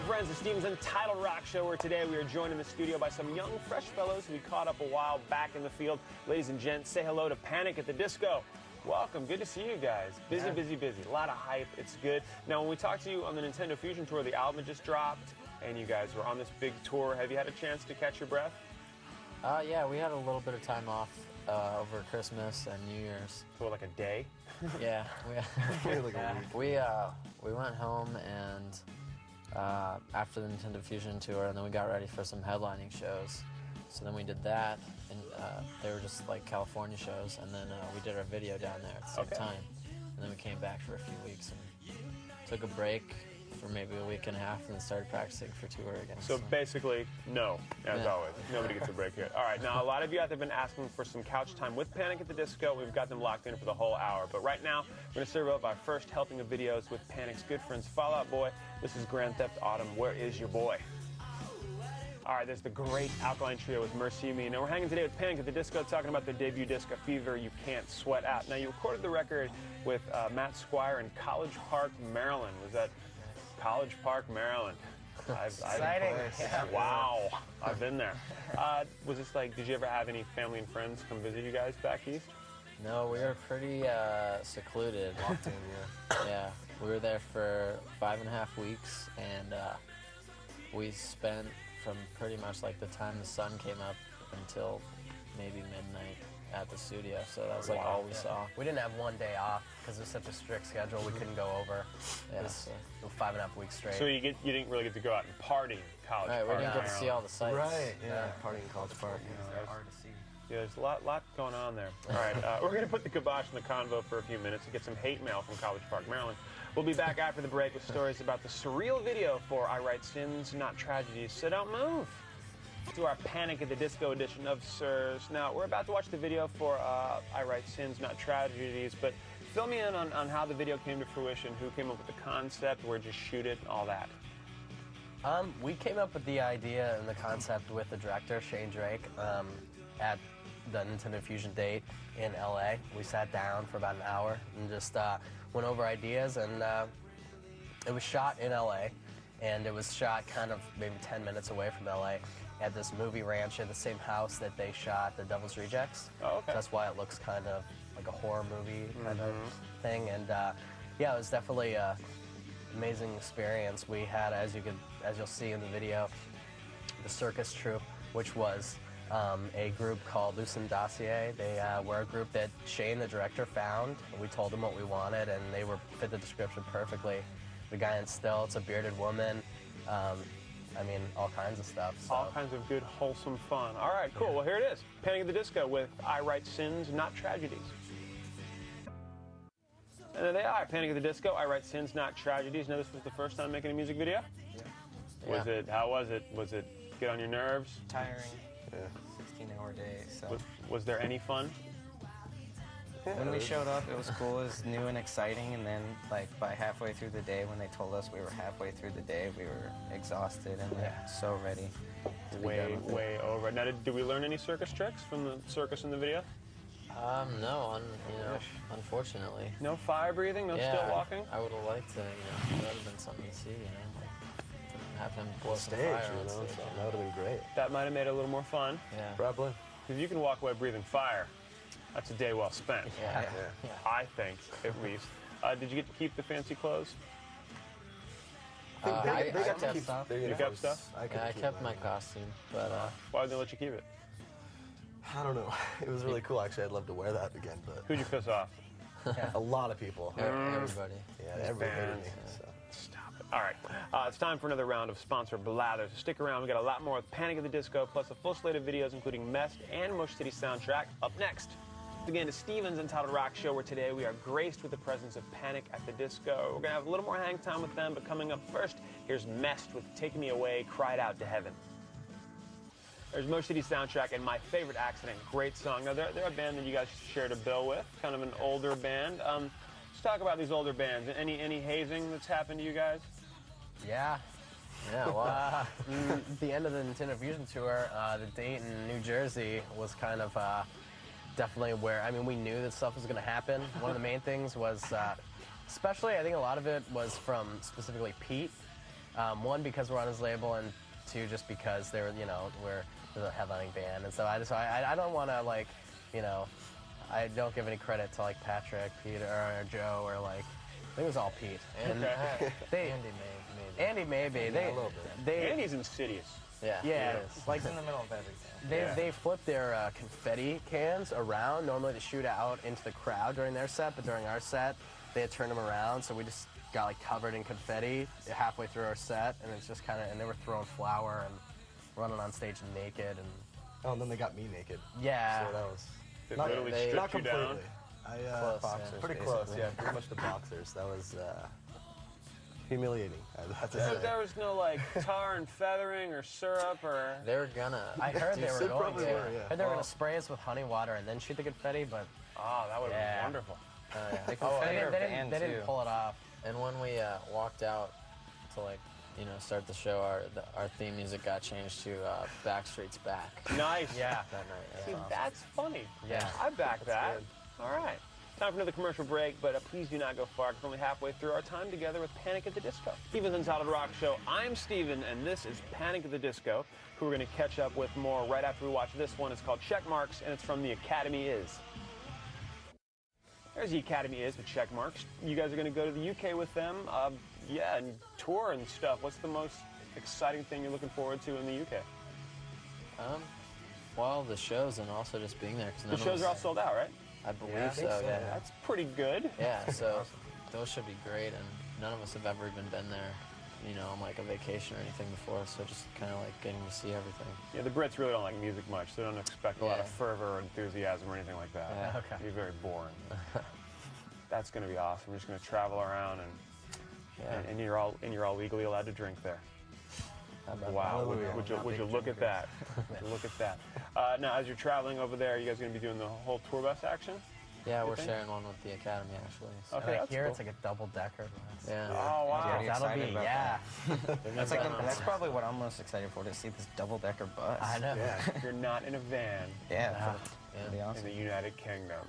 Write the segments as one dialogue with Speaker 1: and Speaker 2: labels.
Speaker 1: friends, the Stevens Entitled Rock Show, where today we are joined in the studio by some young, fresh fellows who we caught up a while back in the field. Ladies and gents, say hello to Panic at the Disco. Welcome. Good to see you guys. Busy, busy, busy. A lot of hype. It's good. Now, when we talked to you on the Nintendo Fusion Tour, the album just dropped, and you guys were on this big tour. Have you had a chance to catch your breath?
Speaker 2: Yeah, we had a little bit of time off over Christmas and New Year's.
Speaker 1: So, like a day?
Speaker 2: Yeah, we went home and after the Nintendo Fusion Tour, and then we got ready for some headlining shows. So then we did that, and they were just like California shows, and then we did our video down there at the same time. And then we came back for a few weeks and took a break for maybe a week and a half, and then started practicing for tour again.
Speaker 1: So basically, no, as always. Nobody gets a break here. All right, now a lot of you out there have been asking for some couch time with Panic at the Disco. We've got them locked in for the whole hour. But right now, we're going to serve up our first helping of videos with Panic's good friends, Fall Out Boy. This is Grand Theft Autumn. Where is your boy? All right, there's the great Alkaline Trio with Mercy You Me. Now, we're hanging today with Panic at the Disco, talking about their debut disc, A Fever You Can't Sweat Out. Now, you recorded the record with Matt Squire in College Park, Maryland. Was that College Park, Maryland?
Speaker 3: Exciting.
Speaker 1: Wow, I've been there. Was this like, did you ever have any family and friends come visit you guys back east?
Speaker 2: No, we were pretty secluded.
Speaker 3: Locked in,
Speaker 2: Yeah, we were there for 5.5 weeks, and we spent from pretty much like the time the sun came up until maybe midnight at the studio. So that was like all we saw.
Speaker 3: We didn't have one day off because it was such a strict schedule. We couldn't go over.
Speaker 2: Yeah,
Speaker 3: it was 5.5 weeks straight.
Speaker 1: So you didn't really get to go out and party in College Park.
Speaker 2: Right, we didn't get to see all the sights.
Speaker 4: Right, yeah, partying in College Park.
Speaker 3: They're hard to see.
Speaker 1: Yeah, there's a lot going on there. All right, we're going to put the kibosh on the convo for a few minutes and get some hate mail from College Park, Maryland. We'll be back after the break with stories about the surreal video for I Write Sins, Not Tragedies, so don't move. To our Panic at the Disco edition of Sirs. Now, we're about to watch the video for I Write Sins, Not Tragedies, but fill me in on how the video came to fruition, who came up with the concept, where'd you shoot it, all that.
Speaker 3: We came up with the idea and the concept with the director, Shane Drake, at the Nintendo Fusion date in LA. We sat down for about an hour and just went over ideas, and it was shot in LA, and it was shot kind of maybe 10 minutes away from LA at this movie ranch in the same house that they shot The Devil's Rejects.
Speaker 1: Oh, okay.
Speaker 3: So that's why it looks kind of like a horror movie kind of thing, and yeah, it was definitely an amazing experience. We had, as you'll see in the video, the circus troupe, which was a group called Lucent Dossier. They were a group that Shane, the director, found. We told them what we wanted, and they fit the description perfectly. The guy in stilts, a bearded woman, I mean, all kinds of stuff. So.
Speaker 1: All kinds of good, wholesome fun. All right, cool. Well, here it is. Panic at the Disco with I Write Sins, Not Tragedies. And there they are, Panic at the Disco, I Write Sins, Not Tragedies. Now, this was the first time making a music video?
Speaker 2: Yeah.
Speaker 1: How was it? Was it get on your nerves?
Speaker 5: Tiring.
Speaker 4: Yeah.
Speaker 5: 16-hour day. So
Speaker 1: Was there any fun?
Speaker 5: when we showed up, it was cool. It was new and exciting. And then, like by halfway through the day, when they told us we were halfway through the day, we were exhausted and like, so ready.
Speaker 1: Way over. Now, did we learn any circus tricks from the circus in the video?
Speaker 2: No, unfortunately.
Speaker 1: No fire breathing, no still walking?
Speaker 2: I would have liked to, that would have been something to see, like, have him blow some
Speaker 4: Stage,
Speaker 2: fire on stage.
Speaker 4: that would have been great.
Speaker 1: That might have made it a little more fun.
Speaker 2: Yeah.
Speaker 4: Probably.
Speaker 1: Because you can walk away breathing fire. That's a day well spent.
Speaker 2: Yeah.
Speaker 1: I think, at least. Did you get to keep the fancy clothes?
Speaker 2: I
Speaker 3: kept
Speaker 2: kept
Speaker 3: stuff.
Speaker 1: You kept stuff?
Speaker 2: I kept my costume, but
Speaker 1: Why didn't they let you keep it?
Speaker 4: I don't know. It was really cool, actually. I'd love to wear that again, but
Speaker 1: Who'd you piss off?
Speaker 4: a lot of people.
Speaker 2: everybody.
Speaker 4: Yeah, everybody hated me.
Speaker 1: fans.
Speaker 4: So.
Speaker 1: Stop it. All right. It's time for another round of sponsor blathers. Stick around. We got a lot more with Panic at the Disco, plus a full slate of videos, including Mest and Motion City soundtrack, up next. Again, the Stevens Entitled Rock Show, where today we are graced with the presence of Panic at the Disco. We're going to have a little more hang time with them, but coming up first, here's Mest with Take Me Away, Cried Out to Heaven. There's Motion City soundtrack and My Favorite Accident. Great song. Now, they're a band that you guys shared a bill with, kind of an older band. Let's talk about these older bands. Any hazing that's happened to you guys?
Speaker 3: Yeah.
Speaker 2: Yeah, well,
Speaker 3: The end of the Nintendo Fusion Tour, the date in New Jersey was kind of definitely where, I mean, we knew that stuff was going to happen. One of the main things was, especially, I think a lot of it was from specifically Pete. One, because we're on his label, and two, just because they're, you know, we're the headlining band. And so I don't want to, like, you know, I don't give any credit to, like, Patrick, Peter, or Joe, or, like, I think it was all Pete. And Andy maybe.
Speaker 4: a little bit.
Speaker 1: Andy's insidious.
Speaker 2: Yeah.
Speaker 3: Yeah.
Speaker 2: It's
Speaker 5: Like in the middle of everything.
Speaker 3: They flip their confetti cans around, normally to shoot out into the crowd during their set, but during our set, they had turned them around, so we just got like covered in confetti halfway through our set, and it's just kind of, and they were throwing flour and running on stage naked, and
Speaker 4: Oh, and then they got me naked.
Speaker 3: yeah.
Speaker 4: So that was
Speaker 1: They
Speaker 4: not,
Speaker 1: literally
Speaker 2: they-
Speaker 1: stripped
Speaker 4: not
Speaker 1: you down.
Speaker 4: completely.
Speaker 2: Close,
Speaker 5: boxers,
Speaker 2: yeah.
Speaker 4: Pretty close,
Speaker 5: basically.
Speaker 4: yeah. Pretty much the boxers. That was humiliating. I have to
Speaker 1: So
Speaker 4: say.
Speaker 1: there was no like tar and feathering or syrup or.
Speaker 2: They were gonna.
Speaker 3: I heard they were
Speaker 4: They
Speaker 3: going
Speaker 4: probably
Speaker 3: to.
Speaker 4: were, yeah.
Speaker 3: I heard they were going to spray us with honey water and then shoot the confetti, but
Speaker 1: Oh, that would have
Speaker 3: Yeah.
Speaker 1: been wonderful.
Speaker 5: The
Speaker 3: oh,
Speaker 5: confetti
Speaker 3: they,
Speaker 5: or
Speaker 3: they,
Speaker 5: band,
Speaker 3: didn't, they didn't
Speaker 5: too.
Speaker 3: pull it off.
Speaker 2: And when we walked out to like, you know, start the show, our theme music got changed to Backstreet's Back
Speaker 1: Nice.
Speaker 3: Yeah.
Speaker 2: that night.
Speaker 1: See,
Speaker 2: Yeah.
Speaker 1: that's funny.
Speaker 3: Yeah.
Speaker 1: I back that.
Speaker 4: good.
Speaker 1: All right. Time for another commercial break, but please do not go far. 'Cause we're only halfway through our time together with Panic at the Disco. Steven's Untitled Rock Show. I'm Steven, and this is Panic at the Disco, who we're going to catch up with more right after we watch this one. It's called Check Marks, and it's from The Academy Is. There's The Academy Is with Check Marks. You guys are going to go to the UK with them, yeah, and tour and stuff. What's the most exciting thing you're looking forward to in the UK?
Speaker 2: Well, the shows and also just being there. 'Cause
Speaker 1: The
Speaker 2: none of
Speaker 1: shows
Speaker 2: us-
Speaker 1: are all sold out, right?
Speaker 2: I believe
Speaker 3: Yeah, I think
Speaker 2: so.
Speaker 3: so,
Speaker 2: Yeah.
Speaker 1: That's pretty good.
Speaker 2: Yeah. So those should be great, and none of us have ever even been there, you know, on like a vacation or anything before. So just kind of like getting to see everything.
Speaker 1: Yeah, the Brits really don't like music much. They don't expect a lot of
Speaker 2: Yeah.
Speaker 1: fervor or enthusiasm or anything like that.
Speaker 2: Yeah.
Speaker 3: Okay.
Speaker 1: It'd be very boring. That's going to be awesome. We're just going to travel around, and,
Speaker 2: Yeah.
Speaker 1: and you're all legally allowed to drink there.
Speaker 2: How about
Speaker 1: Wow,
Speaker 4: Hallelujah.
Speaker 1: would you look at that? Look at that. Now, as you're traveling over there, you guys going to be doing the whole tour bus action?
Speaker 2: that? Yeah,
Speaker 1: You
Speaker 2: we're
Speaker 1: think?
Speaker 2: sharing one with the Academy actually. So.
Speaker 1: Okay,
Speaker 3: And I
Speaker 1: that's
Speaker 3: hear
Speaker 1: cool.
Speaker 3: it's like a double-decker bus.
Speaker 2: Yeah.
Speaker 1: Oh, wow.
Speaker 5: Pretty
Speaker 3: That'll
Speaker 5: excited
Speaker 3: be,
Speaker 5: about
Speaker 3: yeah.
Speaker 5: That's like that's probably what I'm most excited for, to see this double-decker bus.
Speaker 3: I know.
Speaker 4: Yeah.
Speaker 1: You're not in a van
Speaker 5: Yeah.
Speaker 2: Yeah.
Speaker 5: That'd be
Speaker 1: in
Speaker 5: awesome.
Speaker 1: the United Kingdom.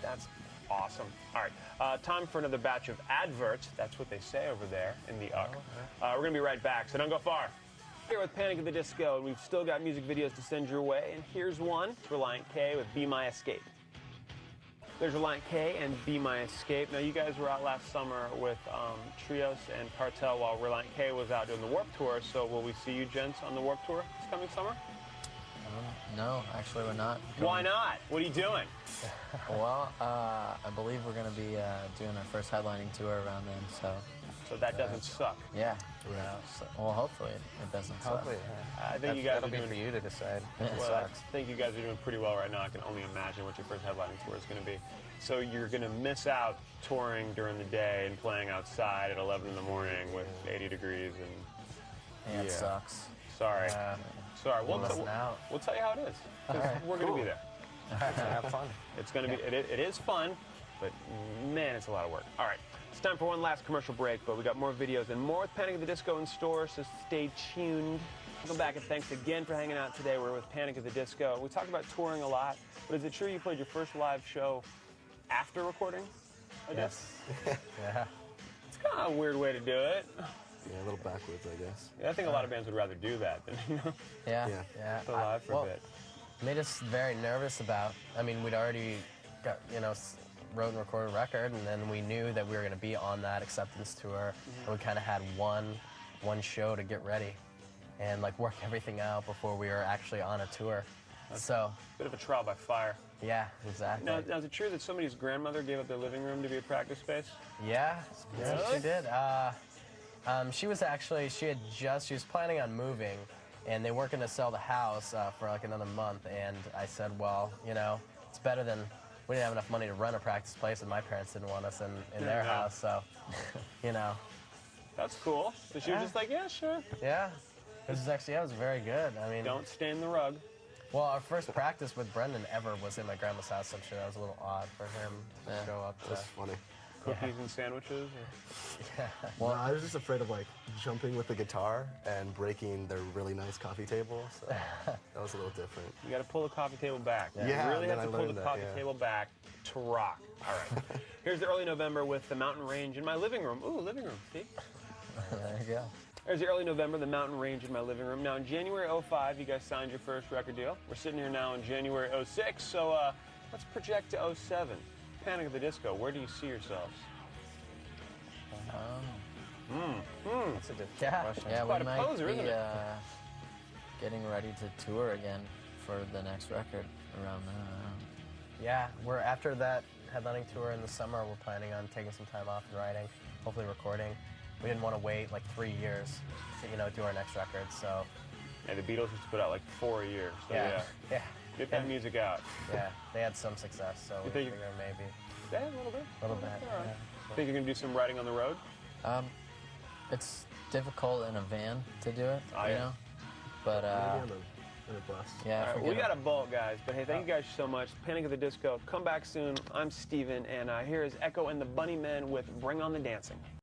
Speaker 1: That's awesome. All right, time for another batch of adverts. That's what they say over there in the UC. We're going to be right back, so don't go far. Here with Panic at the Disco, and we've still got music videos to send your way, and here's one. It's Reliant K with Be My Escape. There's Reliant K and Be My Escape. Now, you guys were out last summer with Trios and Cartel while Reliant K was out doing the Warped Tour, so will we see you gents on the Warped Tour this coming summer?
Speaker 2: No, actually, we're not.
Speaker 1: Why not? What are you doing?
Speaker 2: Well, I believe we're gonna be doing our first headlining tour around then. So
Speaker 1: So that doesn't suck.
Speaker 2: yeah. So, well, hopefully it doesn't. suck.
Speaker 5: Hopefully,
Speaker 1: I think you guys
Speaker 5: that'll
Speaker 1: are
Speaker 5: be
Speaker 1: doing
Speaker 5: for you to decide.
Speaker 2: Yeah.
Speaker 5: It
Speaker 1: Well, I
Speaker 5: sucks.
Speaker 1: think you guys are doing pretty well right now. I can only imagine what your first headlining tour is going to be. So you're going to miss out touring during the day and playing outside at 11 in the morning with 80 degrees. And
Speaker 2: Yeah, it
Speaker 1: Yeah.
Speaker 2: sucks.
Speaker 1: sorry, sorry.
Speaker 3: We'll listen out.
Speaker 1: We'll tell you how it is. 'Cause we're going to be there.
Speaker 5: Have fun.
Speaker 1: It's going to be. It is fun, but man, it's a lot of work. All right, it's time for one last commercial break, but we got more videos and more with Panic at the Disco in store, so stay tuned. Welcome back, and thanks again for hanging out today. We're with Panic at the Disco. We talked about touring a lot, but is it true you played your first live show after recording? I guess.
Speaker 3: Yeah.
Speaker 1: It's kind of a weird way to do it.
Speaker 4: Yeah, a little backwards, I guess.
Speaker 1: I think a lot of bands would rather do that than
Speaker 2: Yeah.
Speaker 4: Yeah.
Speaker 3: Yeah.
Speaker 1: play live for
Speaker 3: well,
Speaker 1: a bit.
Speaker 3: made us very nervous about, I mean, we'd already got, you know, wrote and recorded a record, and then we knew that we were going to be on that acceptance tour, and we kind of had one show to get ready and like work everything out before we were actually on a tour. So,
Speaker 1: Bit of a trial by fire.
Speaker 3: yeah, exactly.
Speaker 1: Now, is it true that somebody's grandmother gave up their living room to be a practice space?
Speaker 3: Yeah, yeah,
Speaker 1: Really?
Speaker 3: she did. She was planning on moving, and they weren't going to sell the house for like another month. And I said, well, you know, it's better than, we didn't have enough money to run a practice place, and my parents didn't want us in their
Speaker 1: Yeah.
Speaker 3: house, so, you know,
Speaker 1: That's cool. So she was just like, yeah, sure.
Speaker 3: yeah. It was actually, yeah, it was very good. I mean,
Speaker 1: Don't stain the rug.
Speaker 3: well, our first practice with Brendan ever was in my grandma's house. I'm sure that was a little odd for him to
Speaker 2: Yeah.
Speaker 3: show up to.
Speaker 4: That's funny.
Speaker 1: Cookies and sandwiches. Or...
Speaker 4: Well, I was just afraid of like jumping with the guitar and breaking their really nice coffee table. So that was a little different.
Speaker 1: You got to pull the coffee table back.
Speaker 4: Yeah,
Speaker 1: you really
Speaker 4: then
Speaker 1: have to
Speaker 4: I
Speaker 1: pull the
Speaker 4: learned that,
Speaker 1: coffee
Speaker 4: yeah.
Speaker 1: table back to rock. All right. Here's the early November with the mountain range in my living room. Ooh, living room. See?
Speaker 2: There you go.
Speaker 1: There's the early November, the mountain range in my living room. Now, in January '05, you guys signed your first record deal. We're sitting here now in January '06, so let's project to '07. Panic at the Disco, where do you see yourselves?
Speaker 5: That's a good
Speaker 3: Yeah.
Speaker 5: question.
Speaker 2: Yeah,
Speaker 1: quite
Speaker 2: we
Speaker 1: a
Speaker 2: might
Speaker 1: poser,
Speaker 2: be
Speaker 1: isn't it?
Speaker 2: getting ready to tour again for the next record around then.
Speaker 3: Yeah, we're after that headlining tour in the summer. We're planning on taking some time off and writing, hopefully recording. We didn't want to wait like 3 years to do our next record. So
Speaker 1: Yeah, the Beatles used to put out like 4 a year, so yeah.
Speaker 3: yeah,
Speaker 1: Get that music out.
Speaker 3: yeah. They had some success, so we
Speaker 1: think-
Speaker 3: figure maybe
Speaker 1: Yeah, a little bit.
Speaker 3: a little bit.
Speaker 1: All right.
Speaker 3: Yeah.
Speaker 1: Think you're going to do some writing on the road?
Speaker 2: It's difficult in a van to do it,
Speaker 1: Oh,
Speaker 2: you
Speaker 1: yeah.
Speaker 2: know. But
Speaker 4: Maybe on a bus.
Speaker 2: yeah,
Speaker 1: All
Speaker 2: if
Speaker 1: right,
Speaker 2: we
Speaker 1: we
Speaker 2: get
Speaker 1: got a bolt, guys. But hey, thank you guys so much. Panic at the Disco. Come back soon. I'm Steven, and here is Echo and the Bunnymen with Bring on the Dancing.